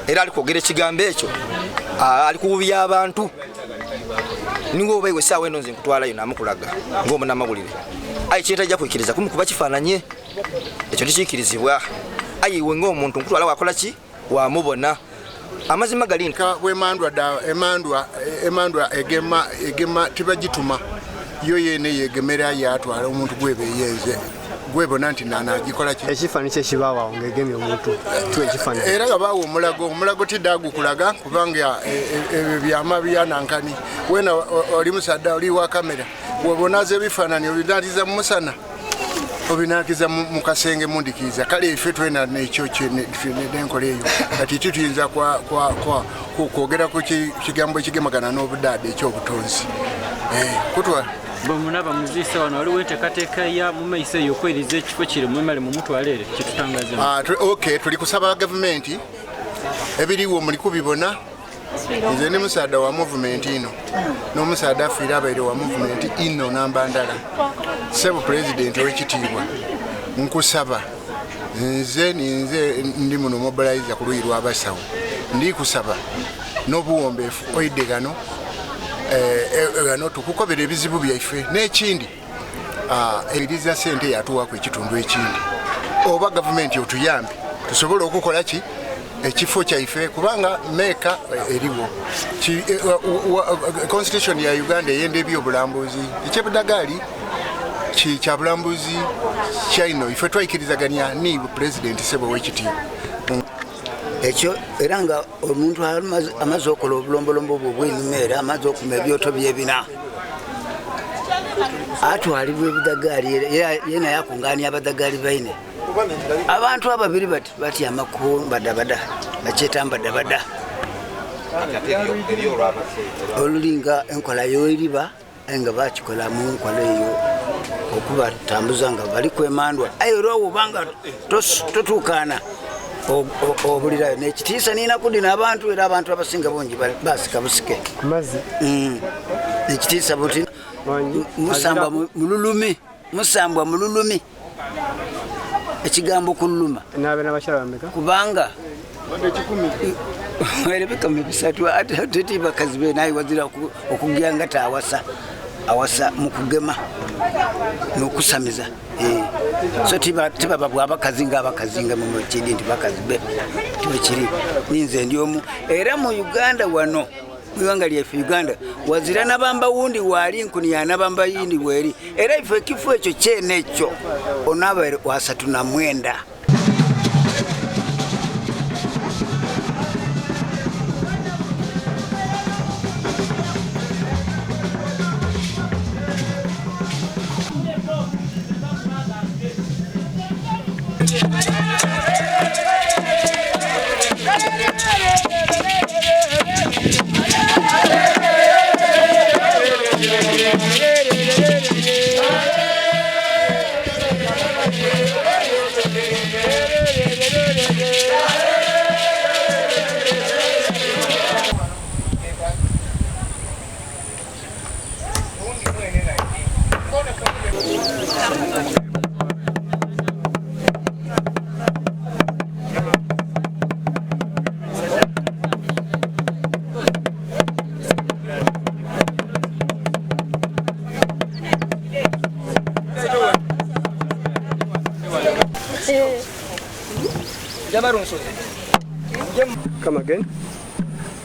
era alikwogera ekigambo ekyo alikuwubya abantu ningo obayiwe saawa eno nze nkutwalayo namukulaga ng'omunamawulire ayi kyetajja kwikiriza kumukuba kifaananye ekyo tekiikirizibwa ayiwe ng'omuntu nkutwala wakola ki wamubona amazima gali nka emandwa egema tibagituma yo yene yegemera yatwala omuntu gwebeyenze gwebona nti nanagikola ki ekifaananyi kyekibaawo ng'egemye omuntu ekifaananyi era nga baawa omulago tiddagukulaga kubanga ebyo byama byanankani wena oli musadda oli wa kamera webonaza ebifaananyi obinatiza mu musana obinatiza mu kasenge mundikiza kale ife twena nekyo nenkola eyo kati tuyinza kwogera ku kigambo ekigemagana n'obudaada ekyobutonzi kutwala Bamunaba muzisa wano waliwo enteekateeka ya mu maiso eyo okweriza ekifo kiri mwemale mu mutwalere kitutangaza. Okay, tuli kusaba gavumenti ebiriwo muli kubibona nze ne musaada wa movement ino n'omusaada afiire abaire wa movement ino nambandala sebo president w'ekitiibwa nkusaba nze ndi muno mobilizer ku luyi lw'abasawo ndi kusaba n'obuwombeefu oyidde gano gano tukukobera ebizibu byaife n'ekindi eririza sente yatuwako ekitundu ekindi oba gavumenti otuyambe tusobole okukola ki ekifo kyaife kubanga meeka eriwo constitution ya Uganda eyenda ebyobulambuzi ekyebudagaali kya bulambuzi kyaino ife twayikirizaganya ni president sebo w'ekitiibwa ekyo era nga omuntu amaze okola obulombolombo bwo bw'enimera amaze okuma ebyoto byebina atwalibwa ebidagaali yena yakunganya abadagaali baine abantu ababiri bati amakulu badabada bakyeta mbadabada olulinga enkola yoeriba nga bakikola mu nkola eyo okubatambuza nga bali kwemandwa aye olwowo obanga totuukana obulirayo nekitiisa nina kudina abantu era abantu abasinga bungi basika busike mazi nekitiisa buti musambwa mululumi ekigambo kululuma kubanga erebeka mubisatu ate bakazi be naye wazira okugenda awasa mukugema nokusamiza so tibaba bwabakazi ng'abakazi mu kindi nti bakazi be tibakiri ninze ndi omu era mu Uganda wano mwanga lyeffe Uganda wazira nabamba wundi wali nkuni yanabamba yindi weri era ife kifo ekyo kyenekyo onaba wasatu na mwenda Come again.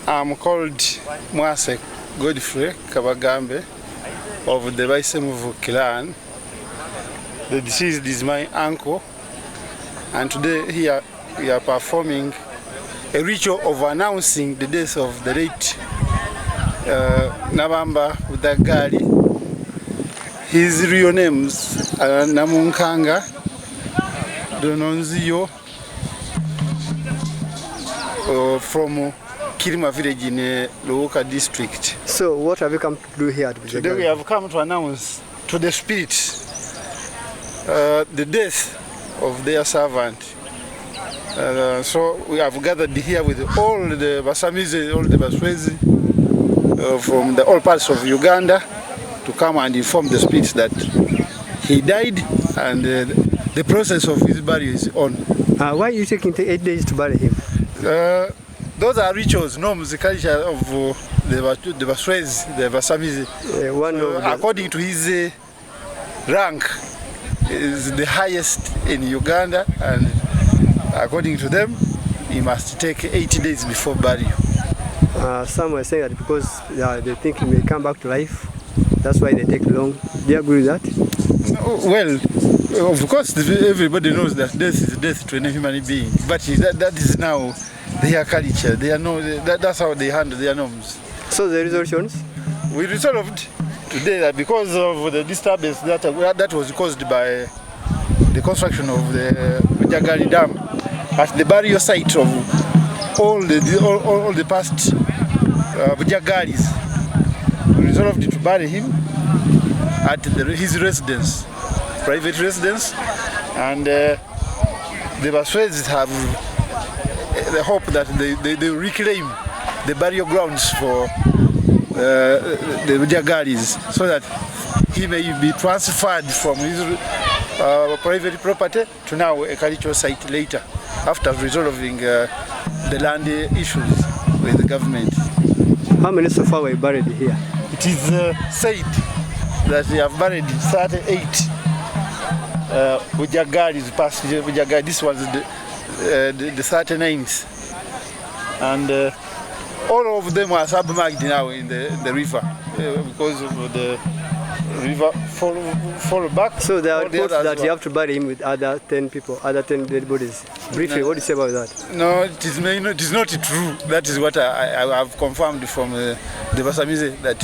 I'm called Mwase Godfrey Kabagambe of the Baisemuvu clan. The deceased is my uncle, and today here we are performing a ritual of announcing the death of the late Nabamba Budagali. His real names are Namunkanga Dononzio from Kirima village in Luoka district. So what have you come to do here? Today we have come to announce to the spirits the death of their servant. So we have gathered here with all the Basamize, all the Baswezi from all parts of Uganda to come and inform the spirits that he died and the process of his burial is on. Why are you taking 8 days to bury him? those are rituals, norms, the culture of the Baswezi, the Basamizi. According to his rank, is the highest in Uganda, and according to them, he must take 80 days before burial. Some were saying that because they think he may come back to life, that's why they take long. Do you agree with that? Well, of course, everybody knows that death is death to any human being, but that is now their culture. They know that's how they handle their norms. So the resolutions? We resolved today that because of the disturbance that was caused by the construction of the Bujagali Dam at the burial site of all the past Bujagalis, we resolved to bury him at his residence, private residence, and the Baswezis have the hope that they reclaim the burial grounds for the Bujagalis, so that he may be transferred from his private property to now a cultural site later, after resolving the land issues with the government. How many so far were buried here? It is said that they have buried 38 Bujagalis, past Bujagali. This was the 39th. And all of them are submerged now in the river because of the river fall back. So there are reports that you have to bury him with other 10 people, other 10 dead bodies. Briefly, what do you say about that? No, it is not true. That is what I have confirmed from the Basamizi, that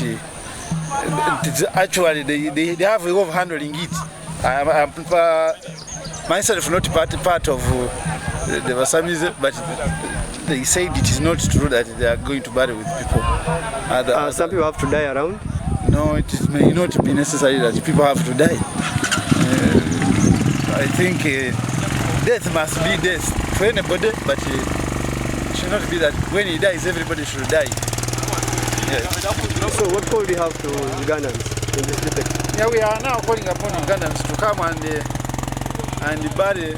it's actually they have a way of handling it. I'm myself not part of the Basamizi, but they said it is not true that they are going to bury with people. Some people have to die around? No, it may not be necessary that people have to die. I think death must be death for anybody, but it should not be that when he dies, everybody should die. Yes. So what call do you have to Ugandans in this respect? Yeah, we are now calling upon Ugandans to come and bury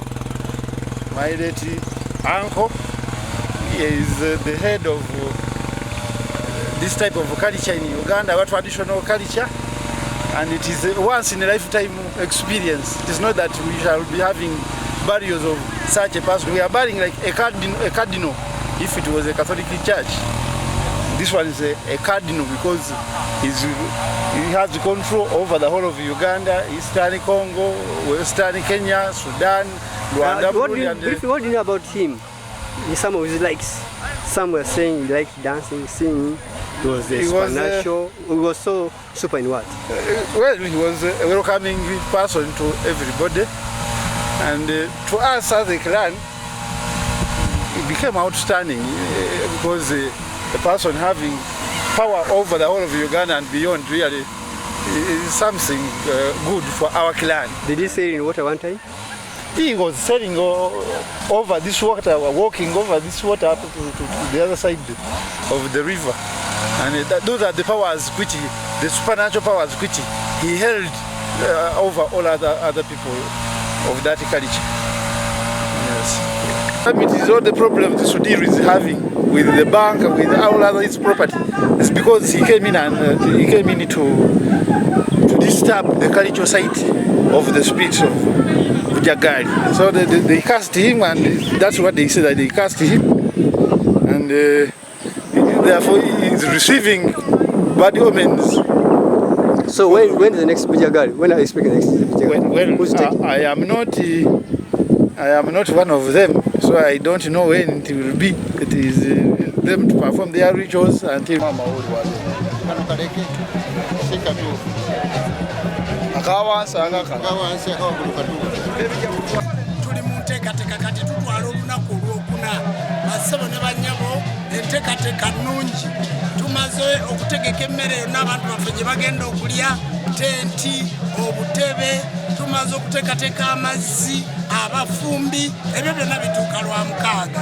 my late uncle. He is the head of this type of culture in Uganda, our traditional culture, and it is a once in a lifetime experience. It is not that we shall be having burials of such a person. We are burying like a cardinal if it was a Catholic church. This one is a cardinal because he has control over the whole of Uganda, Eastern Congo, Western Kenya, Sudan, Rwanda. What do you know about him? Some of his likes. Some were saying he liked dancing, singing. He was supernatural. He was so super in what? Well, he was a welcoming person to everybody. And to us as a clan, it became outstanding because the person having power over the whole of Uganda and beyond really is something good for our clan. Did he say in water one time? He was sailing over this water, walking over this water up to the other side of the river. And those are the powers which the supernatural powers which he held over all other people of that culture. Yes. It is all the problems the Sudir is having with the bank, with all other his property. It's because he came in to disturb the cultural site of the spirits of Bujagali. So they cast him, and that's what they say, that they cast him, and therefore he is receiving bad omens. So when is the next Bujagali? When are you expecting the next Bujagali? Well, I am not one of them, so I don't know when it will be. It is them to perform their rituals until tuli mu nteekateeka kati tutwala olunaku olwokuna basebo ne bannyabo enteekateeka nnungi tumaze okutegeka emmere yonna abantu baffe gye bagenda okulya tenti obutebe tumaze okuteekateeka amazzi abafumbi ebyo byonna bituuka lwa mukaaga.